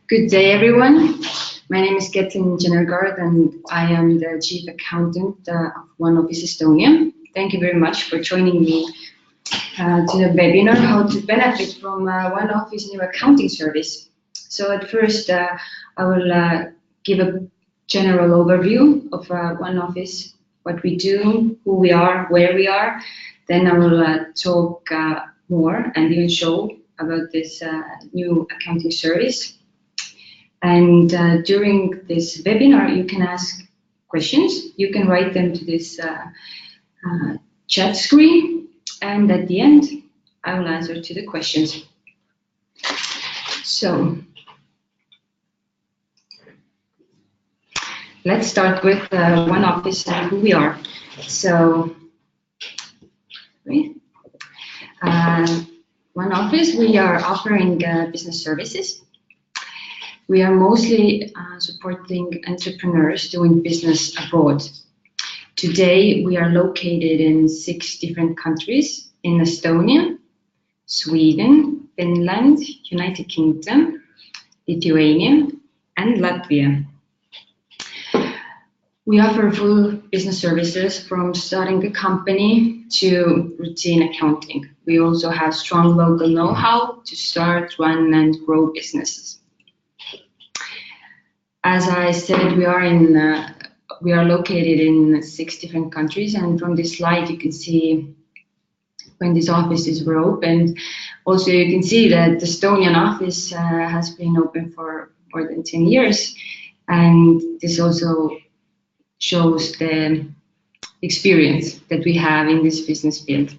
Good day, everyone. My name is Ketlin Jennergaard, and I am the Chief Accountant of 1Office Estonia. Thank you very much for joining me to the webinar, How to Benefit from 1Office New Accounting Service. So at first, I will give a general overview of 1Office, what we do, who we are, where we are. Then I will talk more and even show about this new accounting service. And during this webinar, you can ask questions. You can write them to this chat screen. And at the end, I will answer to the questions. So let's start with 1Office and who we are. So 1Office, we are offering business services. We are mostly supporting entrepreneurs doing business abroad. Today, we are located in 6 different countries: in Estonia, Sweden, Finland, United Kingdom, Lithuania, and Latvia. We offer full business services from starting a company to routine accounting. We also have strong local know-how to start, run, and grow businesses. As I said, we are located in 6 different countries, and from this slide you can see when these offices were opened. Also, you can see that the Estonian office has been open for more than 10 years, and this also shows the experience that we have in this business field.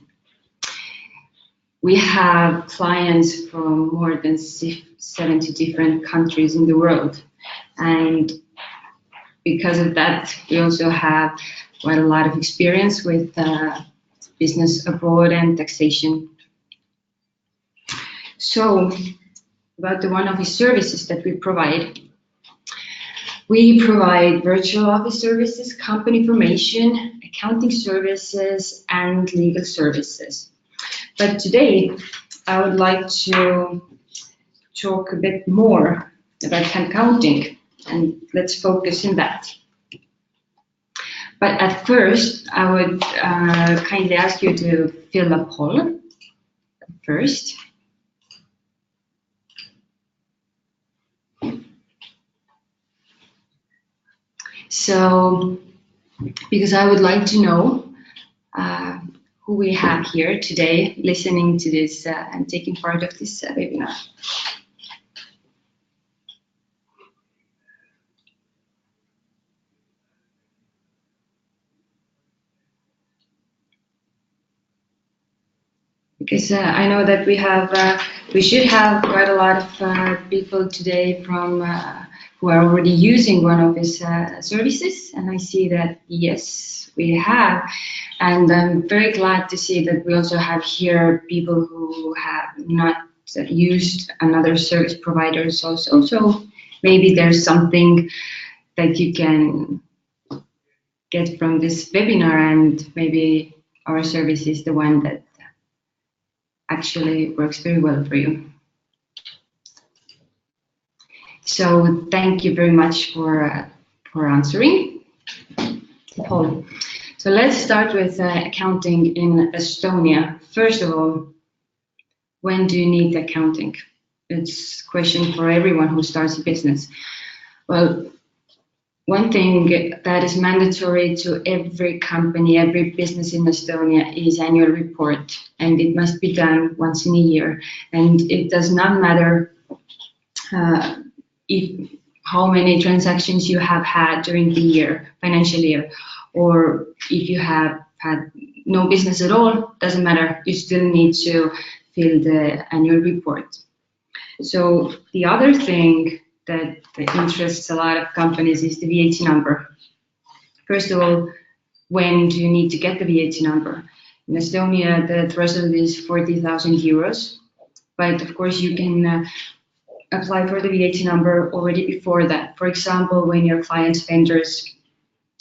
We have clients from more than 70 different countries in the world. And because of that, we also have quite a lot of experience with business abroad and taxation. So, about the 1Office services that we provide. We provide virtual office services, company formation, accounting services, and legal services. But today, I would like to talk a bit more about accounting, and let's focus on that. But at first, I would kindly ask you to fill a poll first. So, because I would like to know who we have here today listening to this and taking part of this webinar. Because I know that we should have quite a lot of people today from who are already using 1Office services, and I see that yes, we have, and I'm very glad to see that we also have here people who have not used another service providers also. So maybe there's something that you can get from this webinar, and maybe our service is the one that actually works very well for you. So thank you very much for answering the poll. So let's start with accounting in Estonia. First of all, when do you need accounting? It's a question for everyone who starts a business. Well, one thing that is mandatory to every company, every business in Estonia is annual report, and it must be done once in a year. And it does not matter how many transactions you have had during the year, financial year, or if you have had no business at all, doesn't matter, you still need to fill the annual report. So the other thing that interests a lot of companies is the VAT number. First of all, when do you need to get the VAT number? In Estonia, the threshold is 40,000 euros, but of course you can apply for the VAT number already before that. For example, when your clients' vendors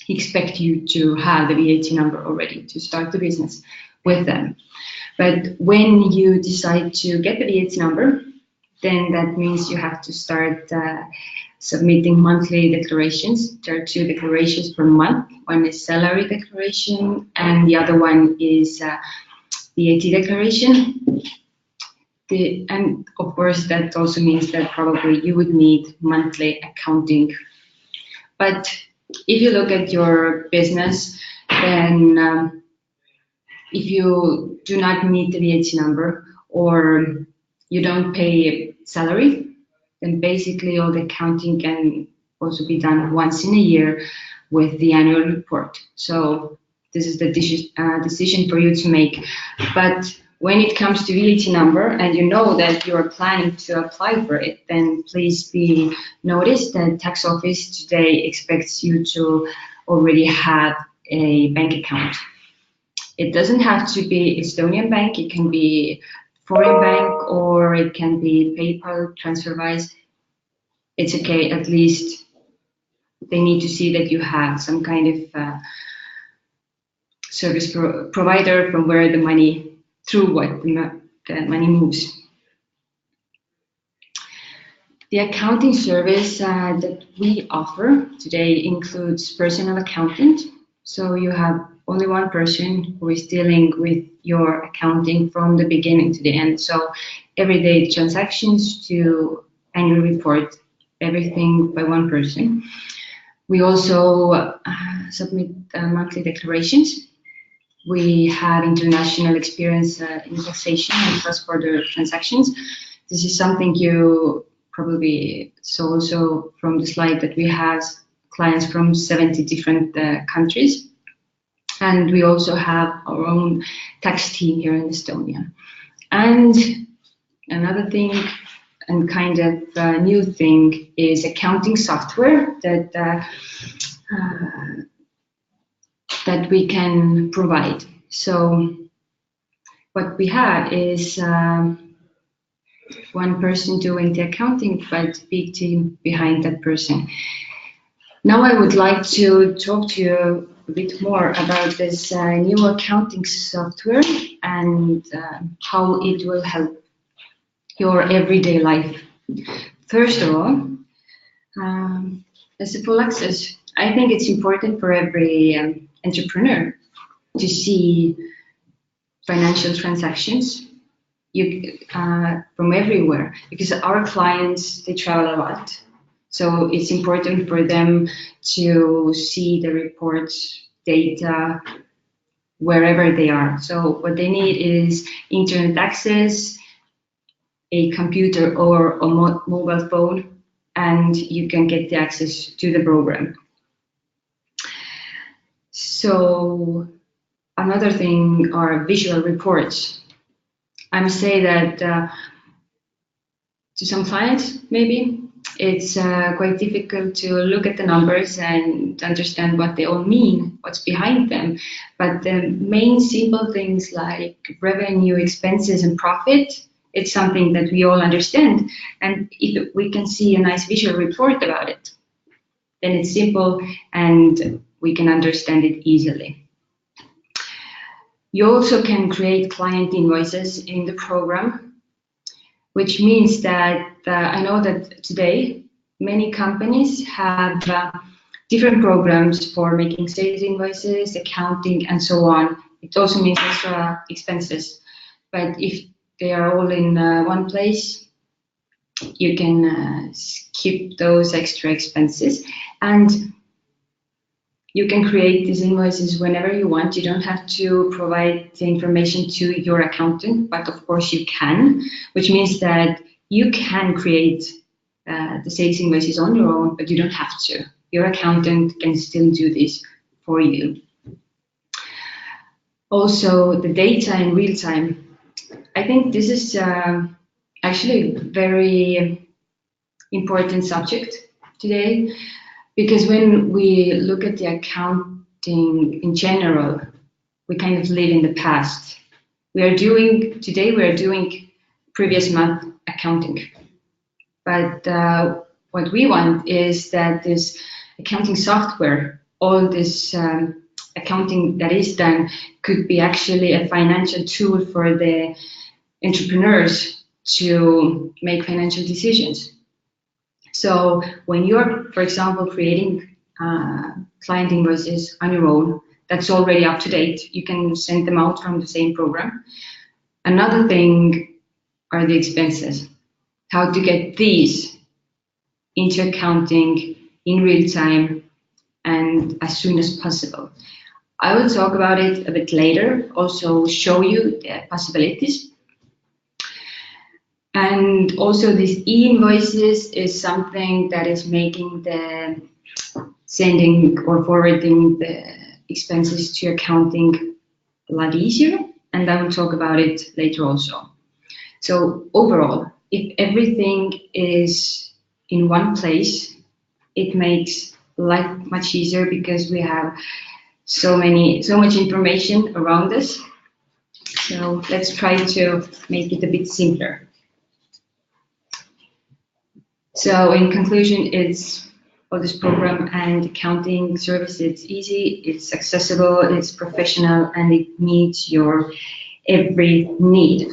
expect you to have the VAT number already to start the business with them. But when you decide to get the VAT number, then that means you have to start submitting monthly declarations. There are two declarations per month. One is salary declaration, and the other one is VAT declaration. And of course, that also means that probably you would need monthly accounting. But if you look at your business, then if you do not need the VAT number or you don't pay salary, then basically all the accounting can also be done once in a year with the annual report. So this is the decision for you to make. But when it comes to VAT number and you know that you are planning to apply for it, then please be noticed that tax office today expects you to already have a bank account. It doesn't have to be Estonian bank, it can be foreign bank, or it can be PayPal, TransferWise. It's okay, at least they need to see that you have some kind of service provider from where the money, through what the money moves. The accounting service that we offer today includes personal accountant. So you have only one person who is dealing with your accounting from the beginning to the end. So everyday transactions to annual report, everything by one person. We also submit monthly declarations. We have international experience in taxation and cross-border transactions. This is something you probably saw also from the slide that we have clients from 70 different countries. And we also have our own tax team here in Estonia. And another thing, and kind of new thing, is accounting software that that we can provide. So what we have is one person doing the accounting, but big team behind that person. Now I would like to talk to you a bit more about this new accounting software and how it will help your everyday life. First of all, as a full access, I think it's important for every entrepreneur to see financial transactions from everywhere, because our clients, they travel a lot. So it's important for them to see the reports, data, wherever they are. So what they need is internet access, a computer or a mobile phone, and you can get the access to the program. So another thing are visual reports. I must say that to some clients, maybe, it's quite difficult to look at the numbers and understand what they all mean, what's behind them. But the main simple things like revenue, expenses, and profit, it's something that we all understand. And if we can see a nice visual report about it, then it's simple and we can understand it easily. You also can create client invoices in the program, which means that I know that today many companies have different programs for making sales invoices, accounting, and so on. It also means extra expenses. But if they are all in one place, you can skip those extra expenses. And you can create these invoices whenever you want. You don't have to provide the information to your accountant, but of course you can, which means that you can create the sales invoices on your own, but you don't have to. Your accountant can still do this for you. Also, the data in real time. I think this is actually a very important subject today, because when we look at the accounting in general, we kind of live in the past. Today we are doing previous month accounting. But what we want is that this accounting software, all this accounting that is done, could be actually a financial tool for the entrepreneurs to make financial decisions. So when you're, for example, creating client invoices on your own, that's already up to date. You can send them out from the same program. Another thing are the expenses. How to get these into accounting in real time and as soon as possible. I will talk about it a bit later, also show you the possibilities. And also these e-invoices is something that is making the sending or forwarding the expenses to accounting a lot easier, and I will talk about it later also. So overall, if everything is in one place, it makes life much easier because we have so much information around us. So let's try to make it a bit simpler. So in conclusion, it's for this program and accounting service, it's easy, it's accessible, it's professional, and it meets your every need.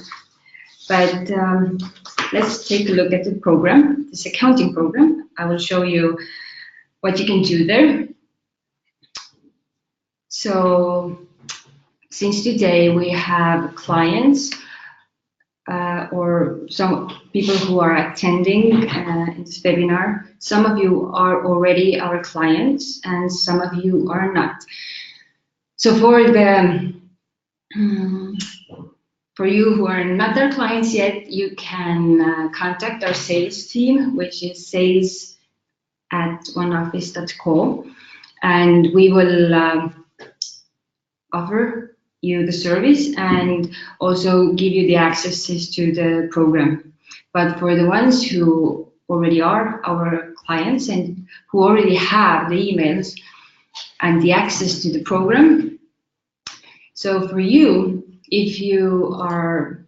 But let's take a look at the program, this accounting program. I will show you what you can do there. So since today we have clients or some people who are attending in this webinar. Some of you are already our clients and some of you are not. So for you who are not our clients yet, you can contact our sales team, which is sales@1office.com, and we will offer you the service and also give you the accesses to the program. But for the ones who already are our clients and who already have the emails and the access to the program, so for you, if you are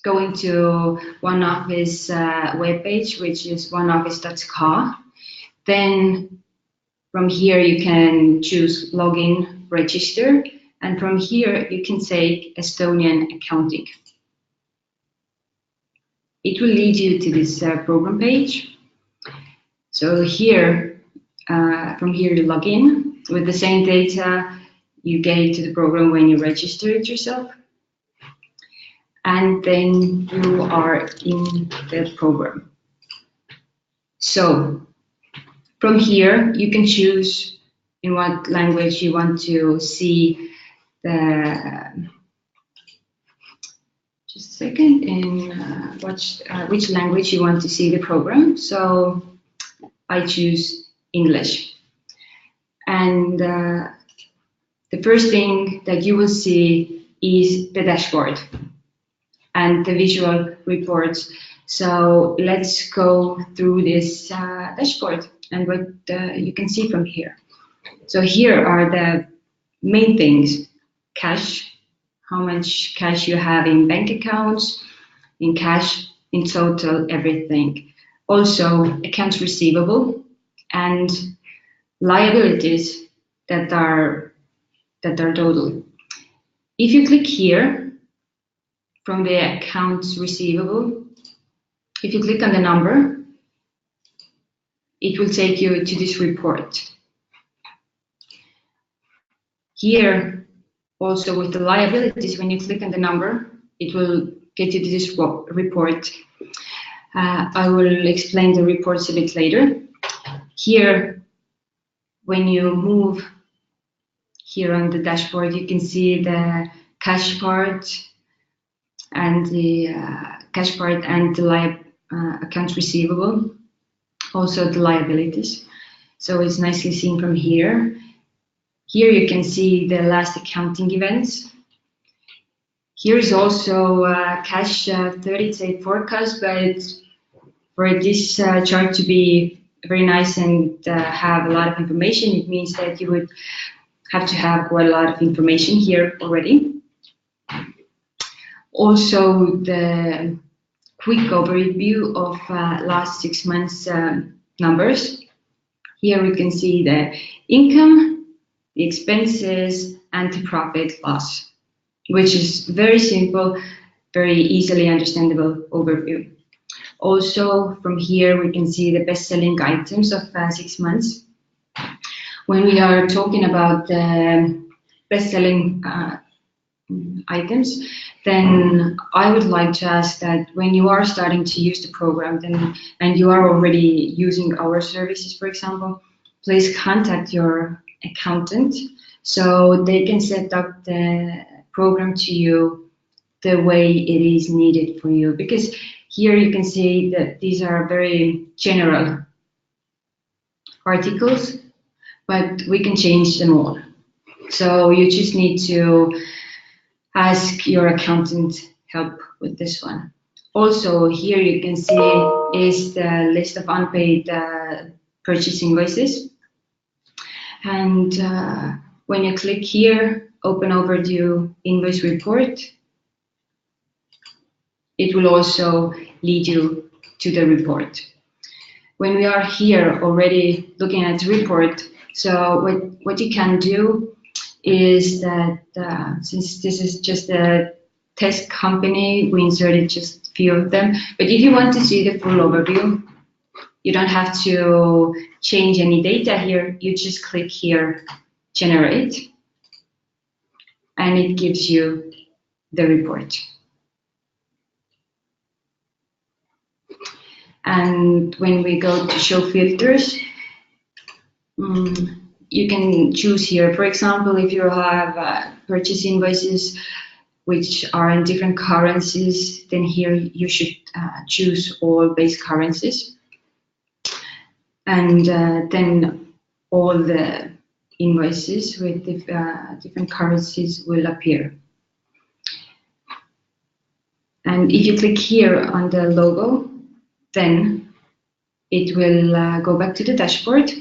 going to 1Office webpage, which is 1office.com, then from here you can choose login, register, and from here you can take Estonian accounting. It will lead you to this program page. So here, from here you log in with the same data you gave to the program when you registered yourself. And then you are in the program. So from here you can choose in what language you want to see just a second, in which language you want to see the program. So I choose English. And the first thing that you will see is the dashboard and the visual reports. So let's go through this dashboard and what you can see from here. So here are the main things: cash, how much cash you have in bank accounts, in cash, in total, everything. Also accounts receivable and liabilities that are total. If you click here from the accounts receivable, if you click on the number, it will take you to this report. Here, also with the liabilities, when you click on the number, it will get you to this report. I will explain the reports a bit later. Here, when you move here on the dashboard, you can see the cash part and the accounts receivable, also the liabilities. So it's nicely seen from here. Here you can see the last accounting events. Here is also cash 30-day forecast, but for this chart to be very nice and have a lot of information, it means that you would have to have quite a lot of information here already. Also the quick overview of last 6 months numbers. Here we can see the income, the expenses, and the profit loss, which is very simple. very easily understandable overview. Also, from here, we can see the best-selling items of 6 months. When we are talking about the best-selling items, then I would like to ask that when you are starting to use the program and you are already using our services, for example, please contact your accountant so they can set up the program to you the way it is needed for you. Because here you can see that these are very general articles, but we can change them all. So you just need to ask your accountant help with this one. Also, here you can see is the list of unpaid purchase invoices. And when you click here, open overdue invoice report, it will also lead you to the report. When we are here already looking at the report, so what you can do is that since this is just a test company, we inserted just a few of them. But if you want to see the full overview, you don't have to change any data here. You just click here, generate, and it gives you the report. And when we go to show filters, you can choose here. For example, if you have purchase invoices which are in different currencies, then here you should choose all base currencies. And then all the invoices with different currencies will appear. And if you click here on the logo, then it will go back to the dashboard.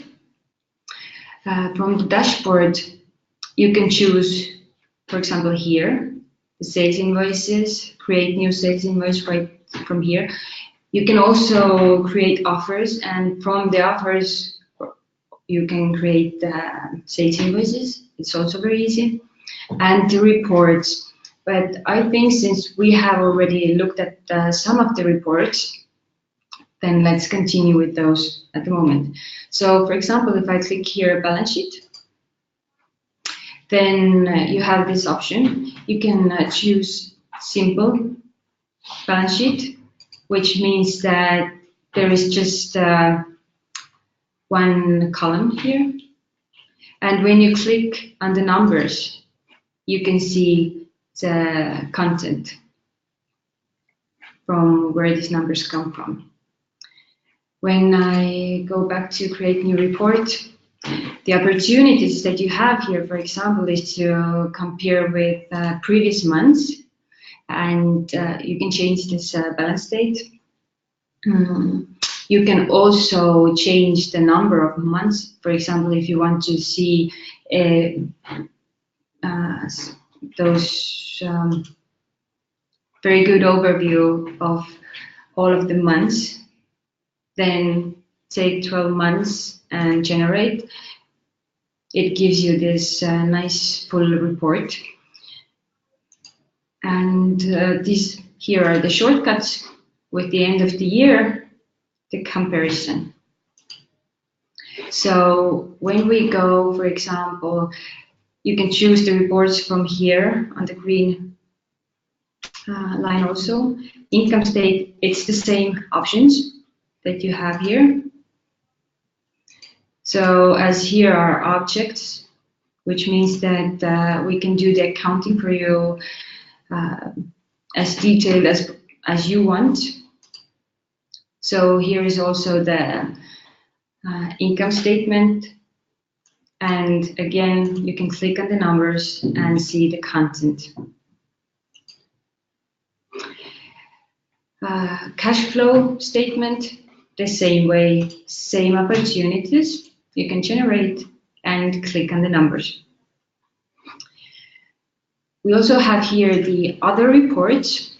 From the dashboard, you can choose, for example, here, the sales invoices, create new sales invoice right from here. You can also create offers, and from the offers, you can create sales invoices. It's also very easy. And the reports. But I think since we have already looked at some of the reports, then let's continue with those at the moment. So for example, if I click here, balance sheet, then you have this option. You can choose simple balance sheet, which means that there is just one column here. And when you click on the numbers, you can see the content from where these numbers come from. When I go back to create new report, the opportunities that you have here, for example, is to compare with previous months, and you can change this balance date. You can also change the number of months. For example, if you want to see those very good overview of all of the months, then take 12 months and generate. It gives you this nice full report. And these here are the shortcuts with the end of the year, the comparison. So when we go, for example, you can choose the reports from here on the green line also. Income state, it's the same options that you have here. So as here are objects, which means that we can do the accounting for you as detailed as you want. So here is also the income statement. And again, you can click on the numbers and see the content. Cash flow statement, the same way, same opportunities. You can generate and click on the numbers. We also have here the other reports.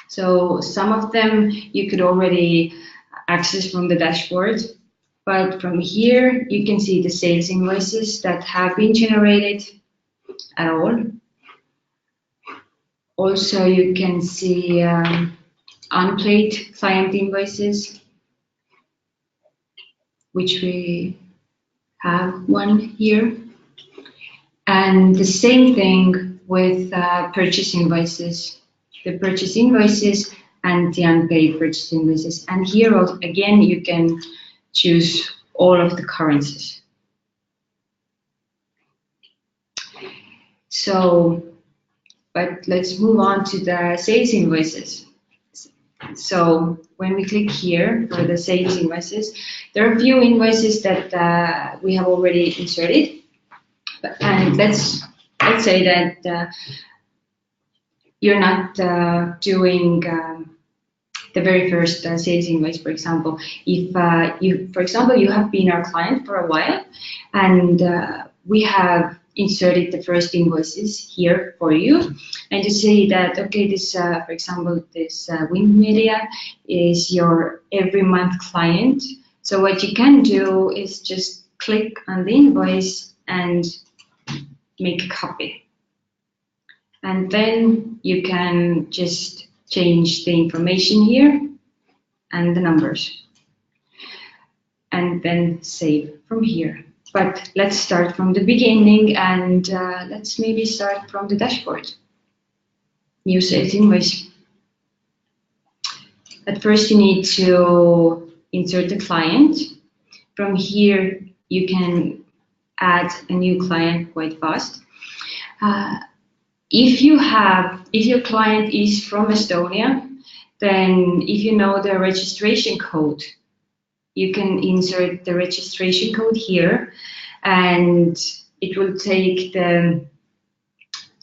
So some of them you could already access from the dashboard, but from here you can see the sales invoices that have been generated at all. Also, you can see unpaid client invoices, which we have one here. And the same thing with purchase invoices, the purchase invoices and the unpaid purchase invoices. And here again, you can choose all of the currencies. So, but let's move on to the sales invoices. So when we click here for the sales invoices, there are a few invoices that we have already inserted. And let's say that you're not doing the very first sales invoice, for example. If for example, you have been our client for a while, and we have inserted the first invoices here for you, and you say that, okay, this, for example, this Wind Media is your every month client. So what you can do is just click on the invoice and make a copy. And then you can just change the information here and the numbers, and then save from here. But let's start from the beginning, and let's maybe start from the dashboard. New sales invoice. At first, you need to insert the client. From here, you can add a new client quite fast. If your client is from Estonia, then if you know the registration code, you can insert the registration code here, and it will take the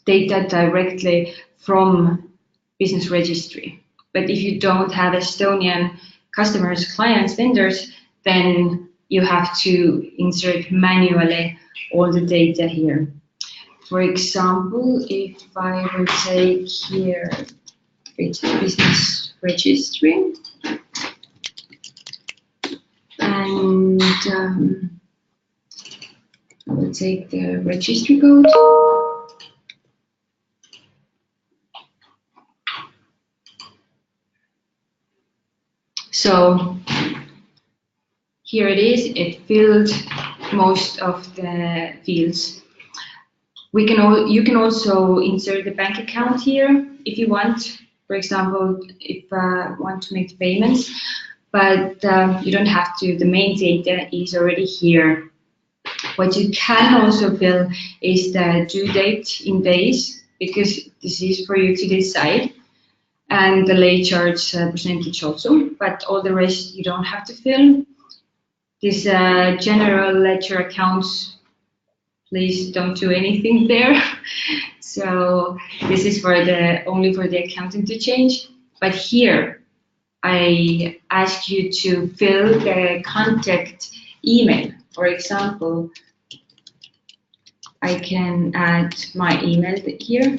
data directly from business registry. But if you don't have Estonian customers, clients, vendors, then you have to insert manually all the data here. For example, if I would take here business registry, and I will take the registry code. So here it is. It filled most of the fields. You can also insert the bank account here if you want. For example, if you want to make payments, but you don't have to. The main data is already here. What you can also fill is the due date in days, because this is for you to decide, and the late charge percentage also, but all the rest you don't have to fill. This general ledger accounts, please don't do anything there. So this is for only for the accountant to change. But here, I ask you to fill the contact email. For example, I can add my email here.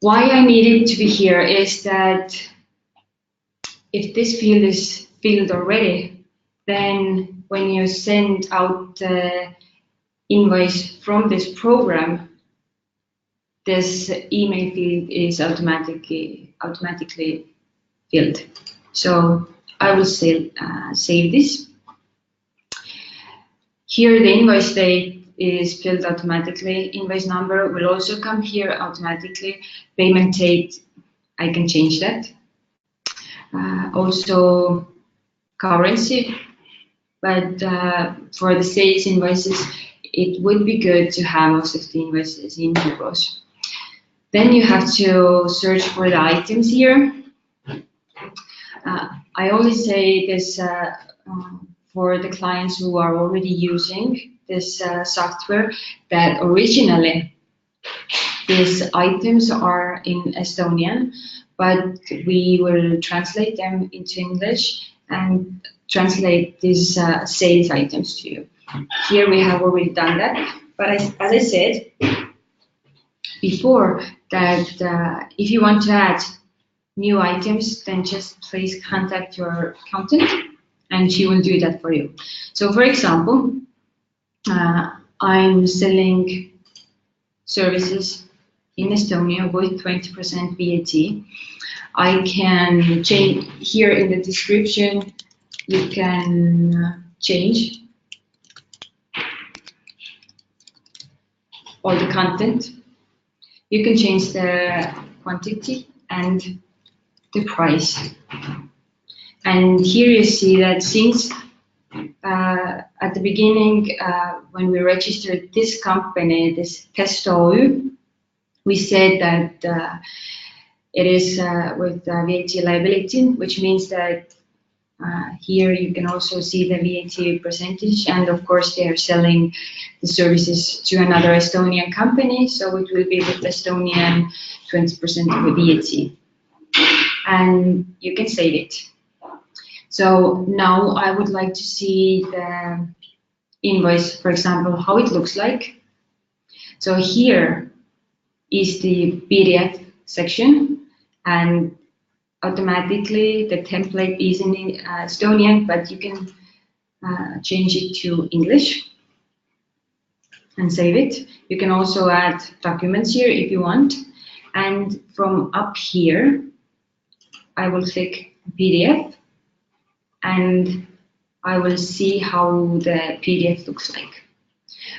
Why I need it to be here is that if this field is filled already, then when you send out the invoice from this program, this email field is automatically filled. So I will save this. Here the invoice date is filled automatically. Invoice number will also come here automatically. Payment date, I can change that. Also currency, but for the sales invoices, it would be good to have most of the invoices in euros. Then you have to search for the items here. I only say this for the clients who are already using this software, that originally these items are in Estonian, but we will translate them into English and translate these sales items to you. Here we have already done that, but as I said before, that if you want to add new items, then just please contact your accountant and she will do that for you. So for example, I'm selling services in Estonia with 20% VAT. I can change here in the description. You can change all the content. You can change the quantity and the price. And here you see that since at the beginning, when we registered this company, this Test OÜ, we said that it is with VAT liability, which means that here you can also see the VAT percentage, and of course they are selling the services to another Estonian company, so it will be with Estonian 20% of the VAT. And you can save it. So now I would like to see the invoice, for example, how it looks like. So here is the PDF section, and automatically the template is in Estonian, but you can change it to English and save it. You can also add documents here if you want. And from up here, I will click PDF, and I will see how the PDF looks like.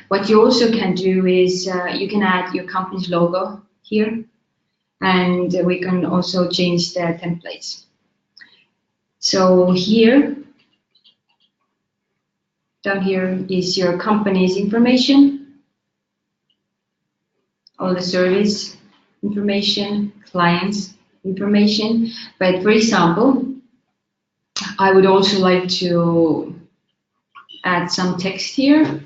What you also can do is you can add your company's logo here, and we can also change the templates. So here, down here is your company's information, all the service information, clients information. But for example, I would also like to add some text here.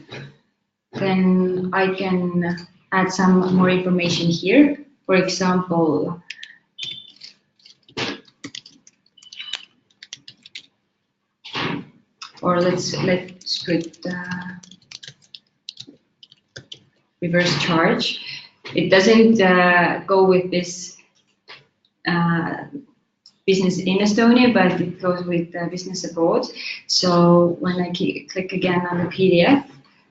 Then I can add some more information here. For example, or let's put reverse charge. It doesn't go with this business in Estonia, but it goes with business abroad. So when I click again on the PDF,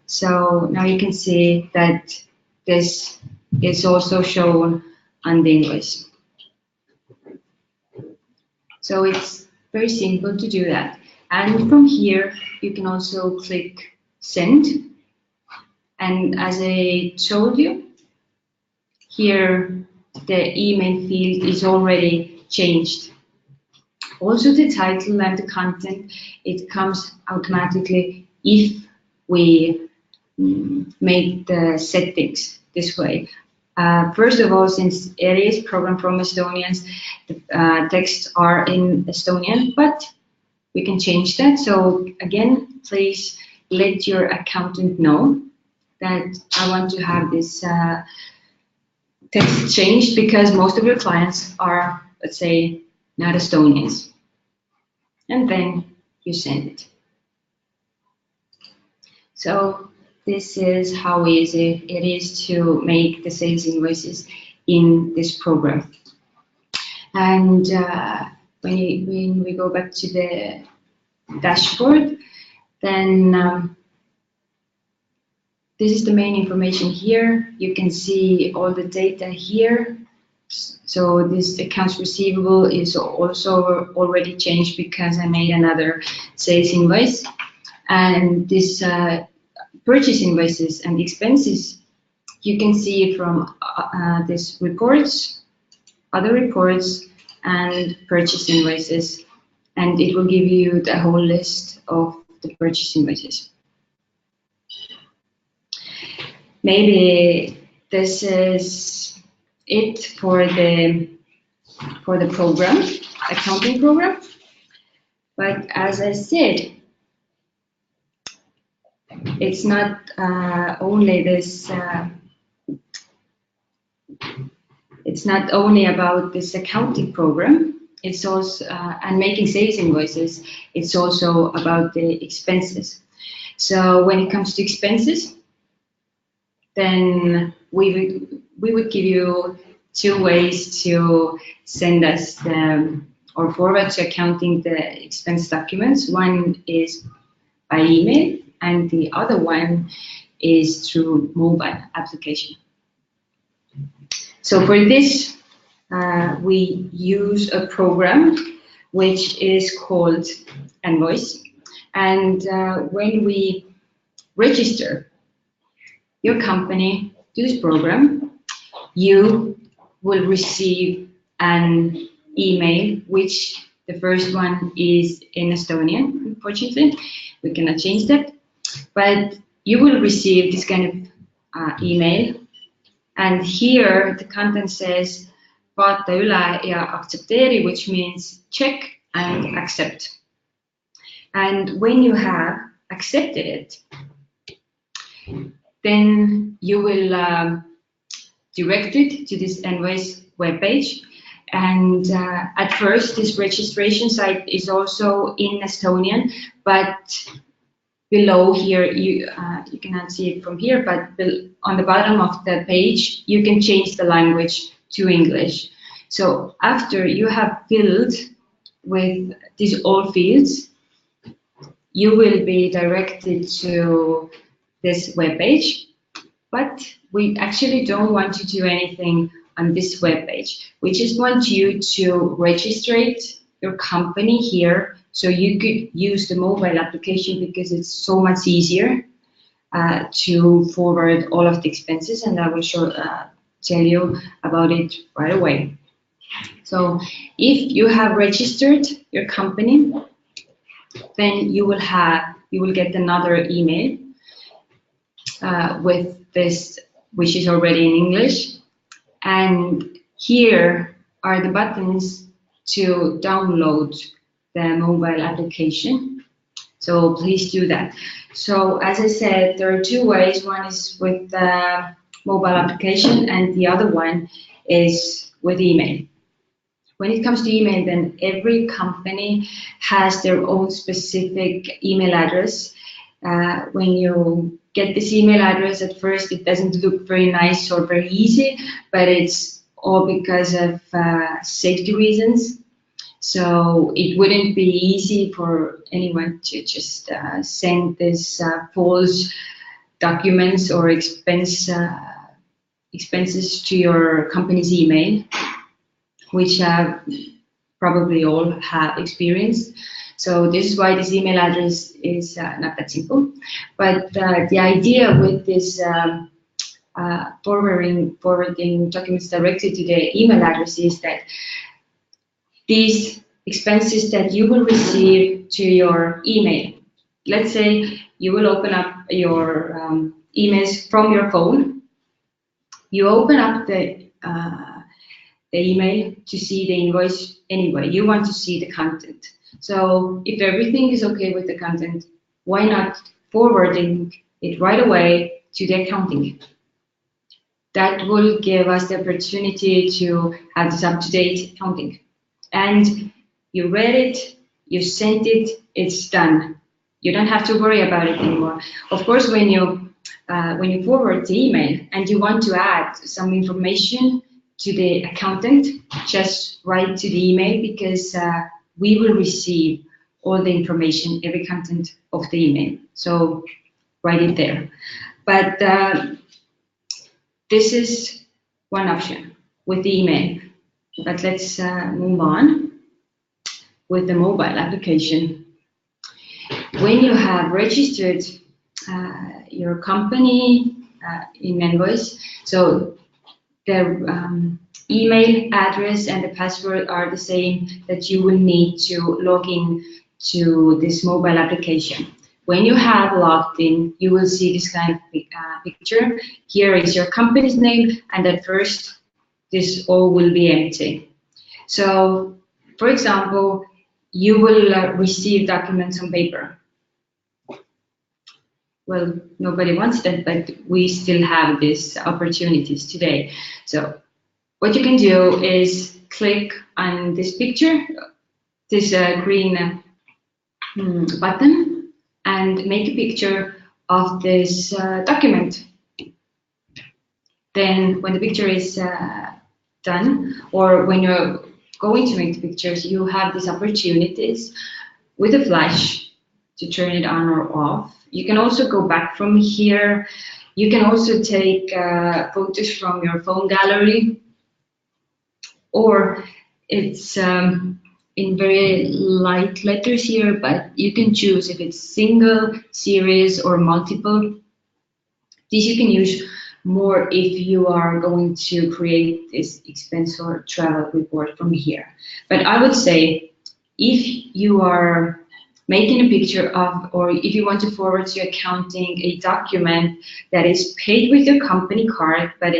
so now you can see that this is also shown on the invoice. So it's very simple to do that. And from here, you can also click send. And as I told you, here the email field is already changed. Also the title and the content, it comes automatically if we make the settings this way. First of all, since it is programmed from Estonians, the texts are in Estonian, but we can change that. So again, please let your accountant know that I want to have this text changed because most of your clients are, let's say, not Estonians. And then you send it. So this is how easy it is to make the sales invoices in this program. And when we go back to the dashboard, then this is the main information here. You can see all the data here. So this accounts receivable is also already changed because I made another sales invoice. And this purchase invoices and expenses, you can see from this reports, other reports, and purchase invoices. And it will give you the whole list of the purchase invoices. Maybe this is it for the program, accounting program. But as I said, it's not only this. It's not only about this accounting program. It's also and making sales invoices. It's also about the expenses. So when it comes to expenses, then we would give you two ways to send us or forward to accounting the expense documents. One is by email, and the other one is through mobile application. So for this, we use a program which is called E-invoice. And when we register your company to this program, you will receive an email, which the first one is in Estonian, unfortunately. We cannot change that. But you will receive this kind of email. And here the content says, vaata üle ja aktsepteeri, which means check and accept. And when you have accepted it, then you will direct it to this E-invoice webpage. And at first, this registration site is also in Estonian, but below here, you cannot see it from here, but on the bottom of the page, you can change the language to English. So after you have filled with these all fields, you will be directed to this webpage, but we actually don't want to do anything on this webpage. We just want you to register your company here so you could use the mobile application because it's so much easier to forward all of the expenses, and I will tell you about it right away. So if you have registered your company, then you will get another email with this, which is already in English. And here are the buttons to download the mobile application. So please do that. So as I said, there are two ways. One is with the mobile application and the other one is with email. When it comes to email, then every company has their own specific email address. When you get this email address, at first it doesn't look very nice or very easy, but it's all because of safety reasons. So it wouldn't be easy for anyone to just send this false documents or expenses to your company's email, which probably all have experienced. So this is why this email address is not that simple. But the idea with this forwarding documents directly to the email address is that these expenses that you will receive to your email, let's say you will open up your emails from your phone. You open up the email to see the invoice anyway. You want to see the content. So if everything is okay with the content, why not forwarding it right away to the accounting? That will give us the opportunity to have this up-to-date accounting. And you read it, you sent it, it's done. You don't have to worry about it anymore. Of course, when you forward the email and you want to add some information to the accountant, just write to the email because we will receive all the information, every content of the email. So write it there. But this is one option with the email. But let's move on with the mobile application. When you have registered your company in E-invoice, so the email address and the password are the same that you will need to log in to this mobile application. When you have logged in, you will see this kind of picture. Here is your company's name, and at first, this all will be empty. So, for example, you will receive documents on paper. Well, nobody wants that, but we still have these opportunities today. So what you can do is click on this picture, this green button, and make a picture of this document. Then when the picture is done, or when you're going to make the pictures, you have these opportunities with a flash to turn it on or off. You can also go back from here. You can also take photos from your phone gallery. or it's in very light letters here, but you can choose if it's single, series, or multiple. This you can use more if you are going to create this expense or travel report from here. But I would say if you are making a picture of, or if you want to forward to accounting a document that is paid with your company card, but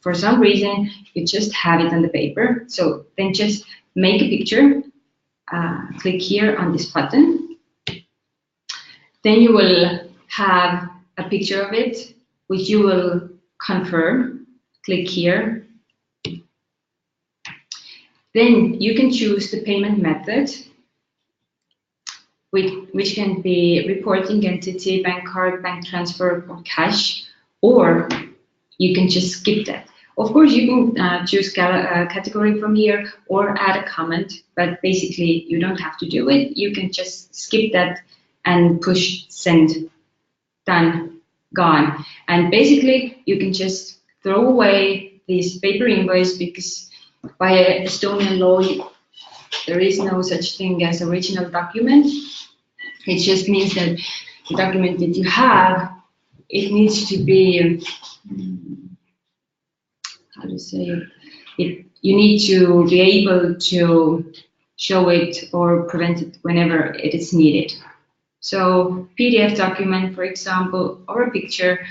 for some reason you just have it on the paper, so then just make a picture, click here on this button, then you will have a picture of it, which you will confirm, click here. Then you can choose the payment method, which can be reporting entity, bank card, bank transfer, or cash, or you can just skip that. Of course, you can choose category from here or add a comment, but basically you don't have to do it. You can just skip that and push send, done, gone. And basically you can just throw away this paper invoice, because by Estonian law, there is no such thing as original document. It just means that the document that you have, it needs to be, how to say it, you need to be able to show it or prevent it whenever it is needed. So PDF document, for example, or a picture,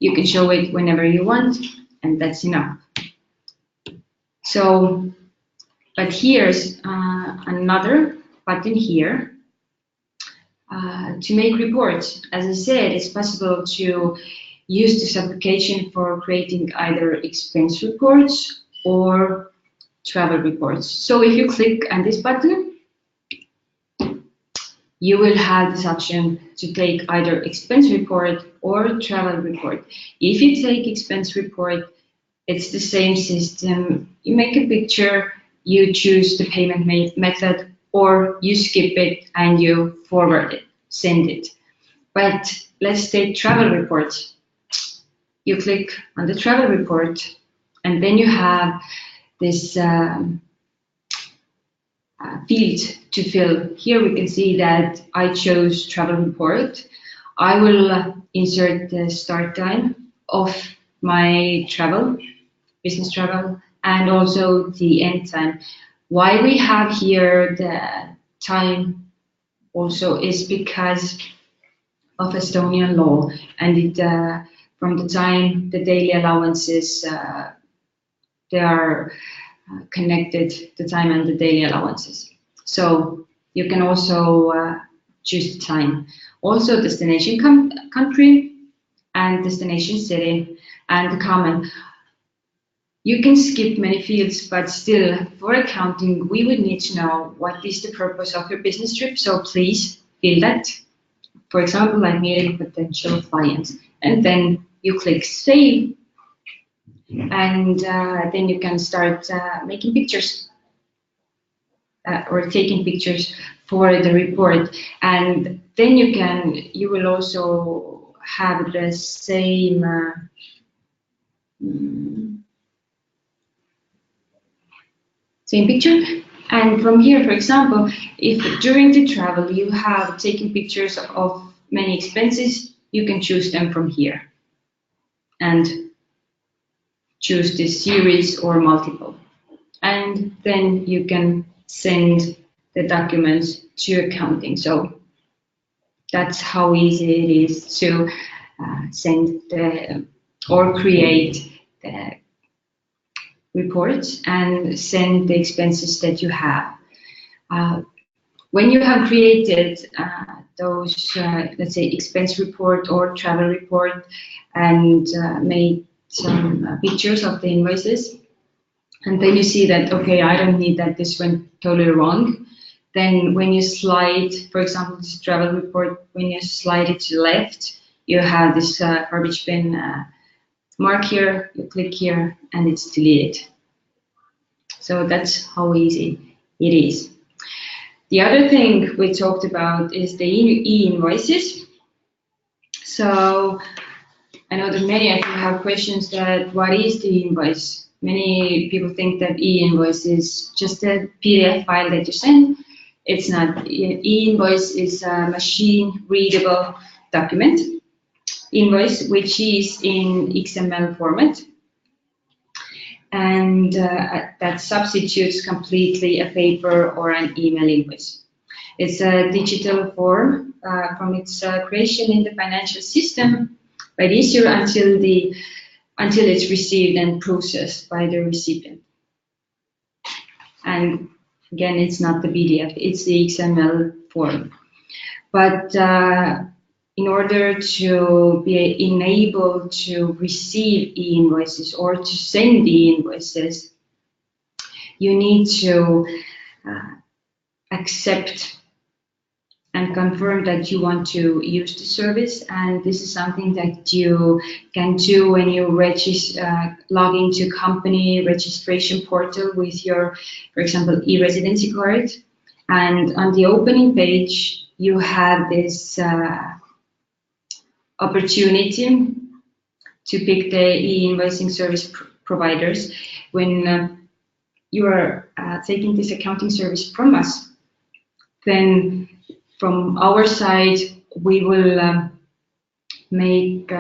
you can show it whenever you want, and that's enough. So, but here's another button here. To make reports, as I said, it's possible to use this application for creating either expense reports or travel reports. So if you click on this button, you will have this option to take either expense report or travel report. If you take expense report, it's the same system. You make a picture, you choose the payment method, or you skip it and you forward it, send it. But let's take travel reports. You click on the travel report, and then you have this field to fill. Here we can see that I chose travel report. I will insert the start time of my travel, business travel, and also the end time. Why we have here the time also is because of Estonian law, and it from the time the daily allowances they are connected, the time and the daily allowances. So you can also choose the time. Also destination country and destination city and the comment. You can skip many fields, but still for accounting, we would need to know what is the purpose of your business trip. So please fill that. For example, like meeting potential clients, and then you click save, and then you can start making pictures or taking pictures for the report, and then you will also have the same same picture. And from here, for example, if during the travel you have taken pictures of many expenses, you can choose them from here and choose this series or multiple. And then you can send the documents to accounting. So that's how easy it is to send or create the reports and send the expenses that you have. When you have created those, let's say, expense report or travel report and made some pictures of the invoices, and then you see that, okay, I don't need that, this went totally wrong. Then when you slide, for example, this travel report, when you slide it to the left, you have this garbage bin mark here, you click here, and it's deleted. So that's how easy it is. The other thing we talked about is the e-invoices. So I know that many of you have questions that what is the invoice? Many people think that e-invoice is just a PDF file that you send. It's not. E-invoice is a machine-readable document invoice, which is in XML format, and that substitutes completely a paper or an email invoice. It's a digital form from its creation in the financial system by the issuer until it's received and processed by the recipient. And again, it's not the PDF, it's the XML form. But in order to be enabled to receive e-invoices or to send e-invoices, you need to accept and confirm that you want to use the service, and this is something that you can do when you log into company registration portal with your, for example, e-residency card, and on the opening page you have this opportunity to pick the e-invoicing service providers. When you are taking this accounting service from us, then from our side, we will make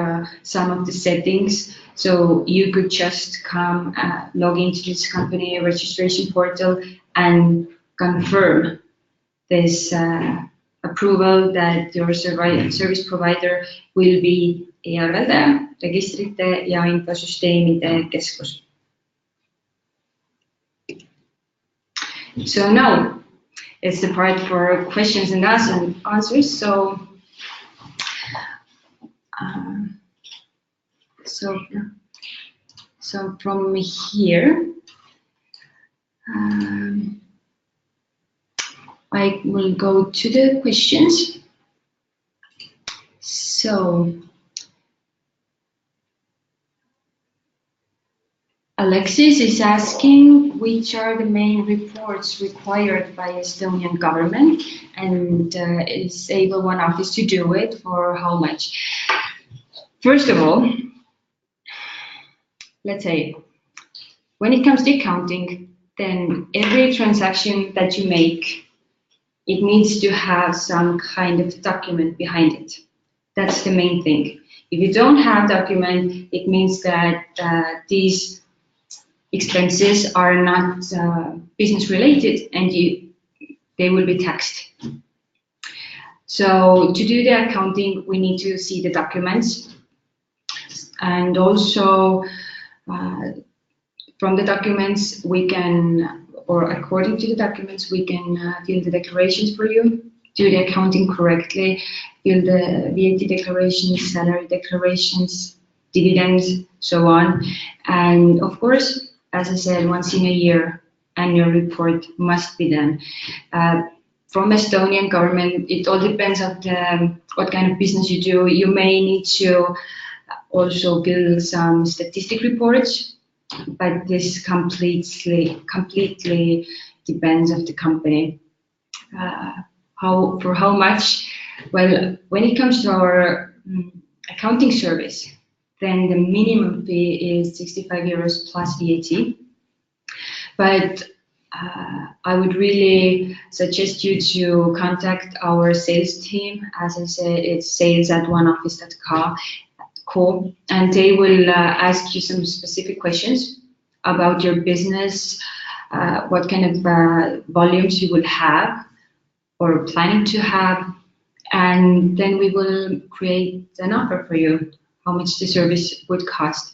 some of the settings. So you could just come log into this company registration portal and confirm this approval that your service provider will be e-arveldaja, registrite ja infosüsteemide keskus. So now it's the part for questions and answers. So from here, I will go to the questions. So Alexis is asking which are the main reports required by Estonian government, and is able 1Office to do it for how much? First of all, let's say when it comes to accounting, then every transaction that you make, it needs to have some kind of document behind it. That's the main thing. If you don't have document, it means that these expenses are not business related, and they will be taxed. So to do the accounting, we need to see the documents, and also from the documents we can, or according to the documents, we can fill the declarations for you, do the accounting correctly, fill the VAT declarations, salary declarations, dividends, so on. And of course, as I said, once in a year, annual report must be done. From Estonian government, it all depends on what kind of business you do. You may need to also build some statistic reports, but this completely depends on the company. For how much? Well, when it comes to our accounting service, then the minimum fee is 65 euros plus VAT. But I would really suggest you to contact our sales team. As I said, it's sales@oneoffice.co, and they will ask you some specific questions about your business, what kind of volumes you will have or planning to have, and then we will create an offer for you, how much the service would cost.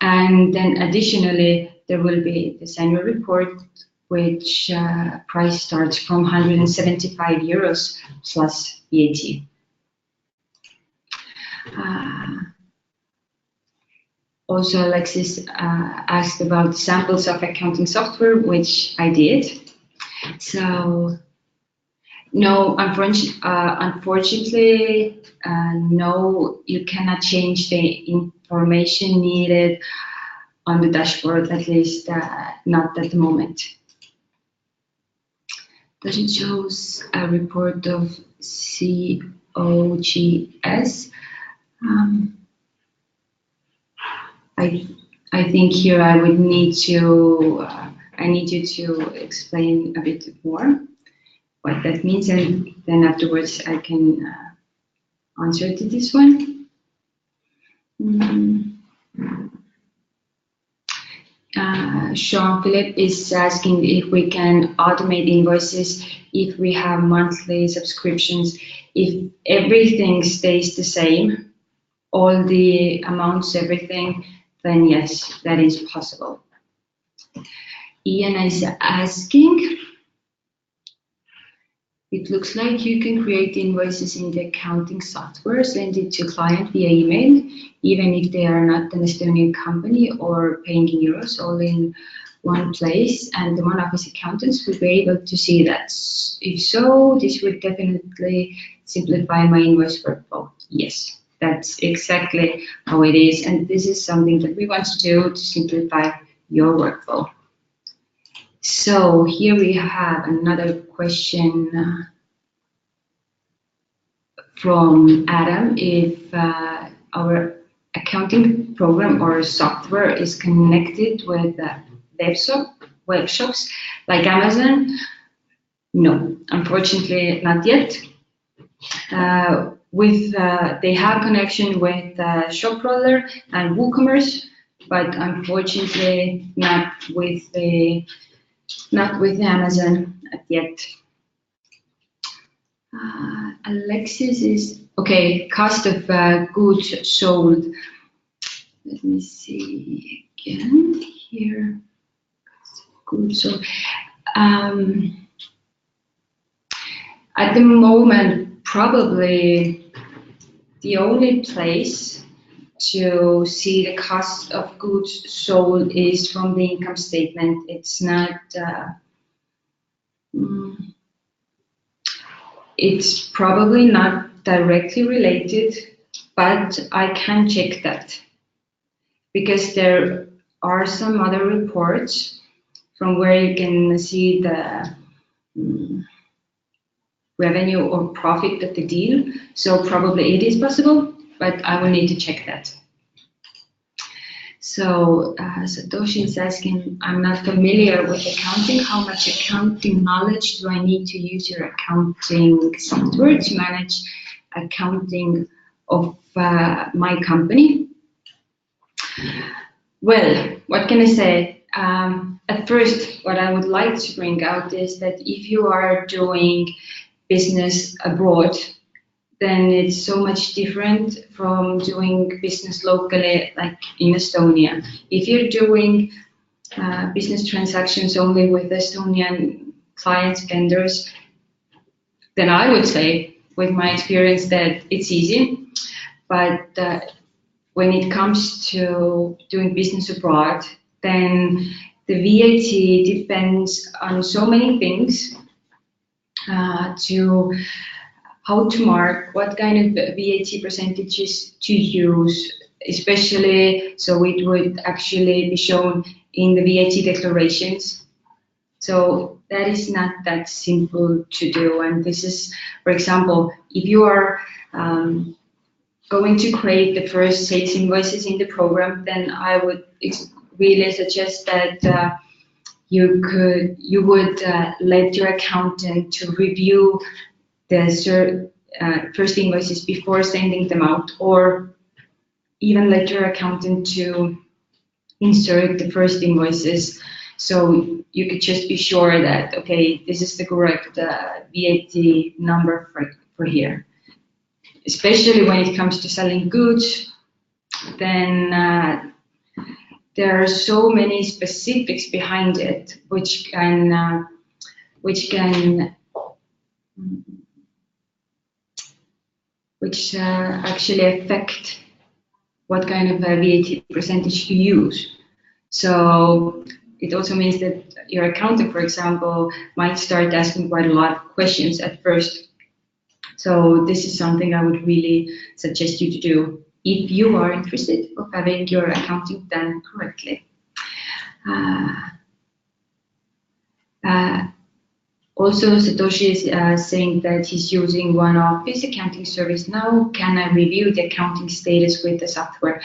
And then additionally, there will be this annual report, which price starts from 175 euros plus VAT. Also, Alexis asked about samples of accounting software, which I did. So, no, unfortunately, no, you cannot change the information needed on the dashboard, at least not at the moment. Does it show a report of COGS? I think here I would need to, I need you to explain a bit more what that means, and then afterwards I can answer to this one. Jean-Philippe is asking if we can automate invoices if we have monthly subscriptions. If everything stays the same, all the amounts, everything, then yes, that is possible. Ian is asking, it looks like you can create invoices in the accounting software, send it to client via email, even if they are not an Estonian company or paying in euros, all in one place, and the 1Office accountants will be able to see that. If so, this would definitely simplify my invoice workflow. Yes, that's exactly how it is, and this is something that we want to do to simplify your workflow. So here we have another question from Adam. If our accounting program or software is connected with web shops like Amazon, no, unfortunately not yet. They have connection with ShopRoller and WooCommerce, but unfortunately not with Amazon yet. Alexis is okay. Cost of goods sold. Let me see again here. Goods sold. At the moment, probably the only place to see the cost of goods sold is from the income statement. It's not. It's probably not directly related, but I can check that because there are some other reports from where you can see the revenue or profit of the deal. So probably it is possible, but I will need to check that. So Satoshi is asking, I'm not familiar with accounting. How much accounting knowledge do I need to use your accounting software to manage accounting of my company? Well, what can I say? At first, what I would like to bring out is that if you are doing business abroad, then it's so much different from doing business locally, like in Estonia. If you're doing business transactions only with Estonian clients, vendors, then I would say, with my experience, that it's easy. But when it comes to doing business abroad, then the VAT depends on so many things to how to mark, what kind of VAT percentages to use, especially so it would actually be shown in the VAT declarations. So that is not that simple to do. And this is, for example, if you are going to create the first sales invoices in the program, then I would really suggest that you would let your accountant to review the first invoices before sending them out, or even let your accountant to insert the first invoices, so you could just be sure that, okay, this is the correct VAT number for here. Especially when it comes to selling goods, then there are so many specifics behind it, which can actually affect what kind of VAT percentage you use. So it also means that your accountant, for example, might start asking quite a lot of questions at first. So this is something I would really suggest you to do if you are interested of having your accounting done correctly. Also, Satoshi is saying that he's using 1Office accounting service now. Can I review the accounting status with the software?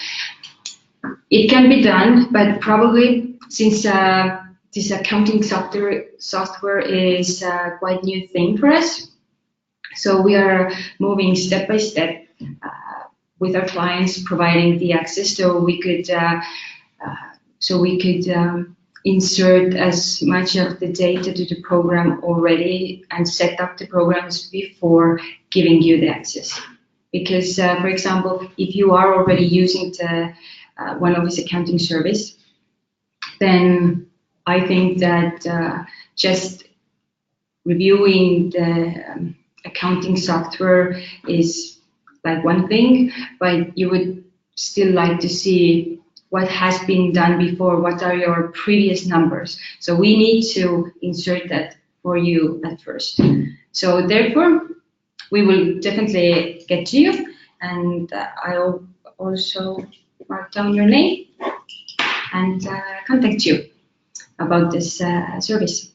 It can be done, but probably since this accounting software is a quite new thing for us, so we are moving step by step with our clients, providing the access so we could insert as much of the data to the program already and set up the programs before giving you the access. Because, for example, if you are already using the 1Office accounting service, then I think that just reviewing the accounting software is like one thing, but you would still like to see what has been done before, what are your previous numbers. So we need to insert that for you at first. So therefore, we will definitely get to you, and I'll also mark down your name and contact you about this service.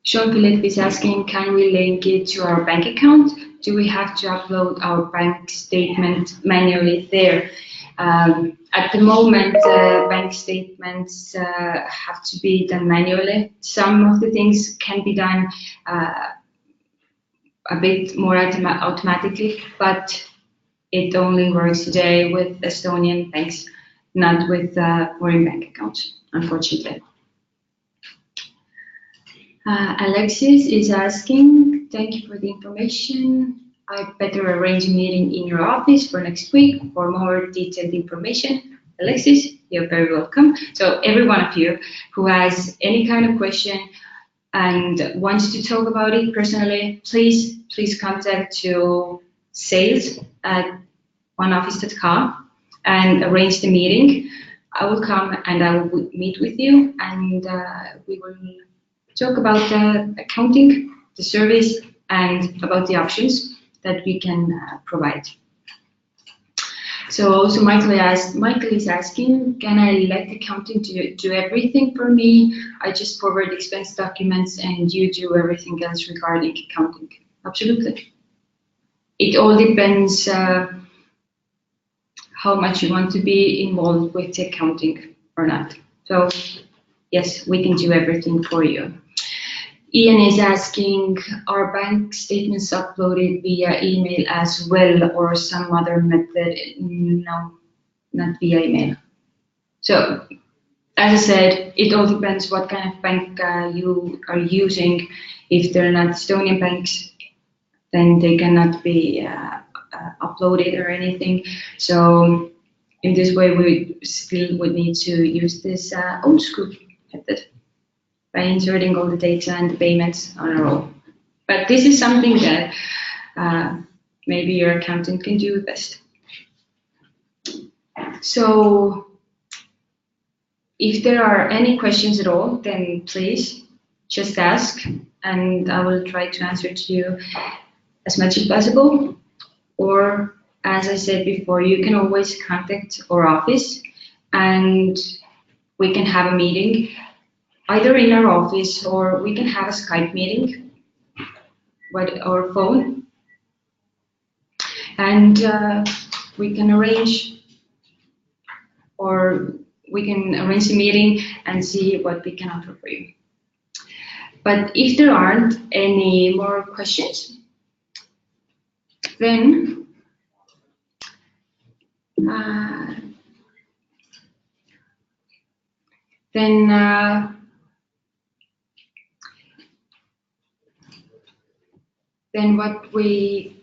Jean-Philippe is asking, can we link it to our bank account? Do we have to upload our bank statement manually there? At the moment, bank statements have to be done manually. Some of the things can be done a bit more automatically, but it only works today with Estonian banks, not with foreign bank accounts, unfortunately. Alexis is asking, thank you for the information. I better arrange a meeting in your office for next week for more detailed information. Alexis, you're very welcome. So every one of you who has any kind of question and wants to talk about it personally, please contact to sales@1office.com and arrange the meeting. I will come and I will meet with you, and we will talk about the accounting, the service, and about the options that we can provide. So also Michael is asking, can I let accounting do everything for me? I just forward expense documents and you do everything else regarding accounting. Absolutely. It all depends how much you want to be involved with the accounting or not. So yes, we can do everything for you. Ian is asking, are bank statements uploaded via email as well or some other method? No, not via email. So as I said, it all depends what kind of bank you are using. If they're not Estonian banks, then they cannot be uploaded or anything. So in this way, we still would need to use this old school method by inserting all the data and the payments on our own. But this is something that maybe your accountant can do best. So if there are any questions at all, then please just ask, and I will try to answer to you as much as possible. Or as I said before, you can always contact our office and we can have a meeting either in our office or we can have a Skype meeting with our phone, and we can arrange a meeting and see what we can offer for you. But if there aren't any more questions, then what we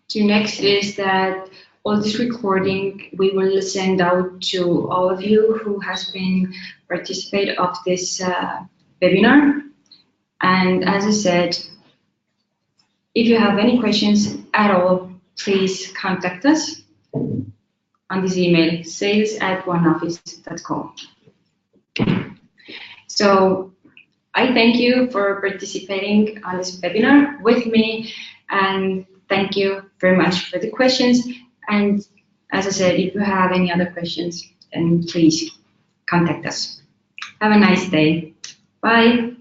do next is that all this recording we will send out to all of you who has been participate of this webinar. And as I said, if you have any questions at all, please contact us on this email, sales@1office.com. So I thank you for participating on this webinar with me, and thank you very much for the questions. And as I said, if you have any other questions, then please contact us. Have a nice day. Bye.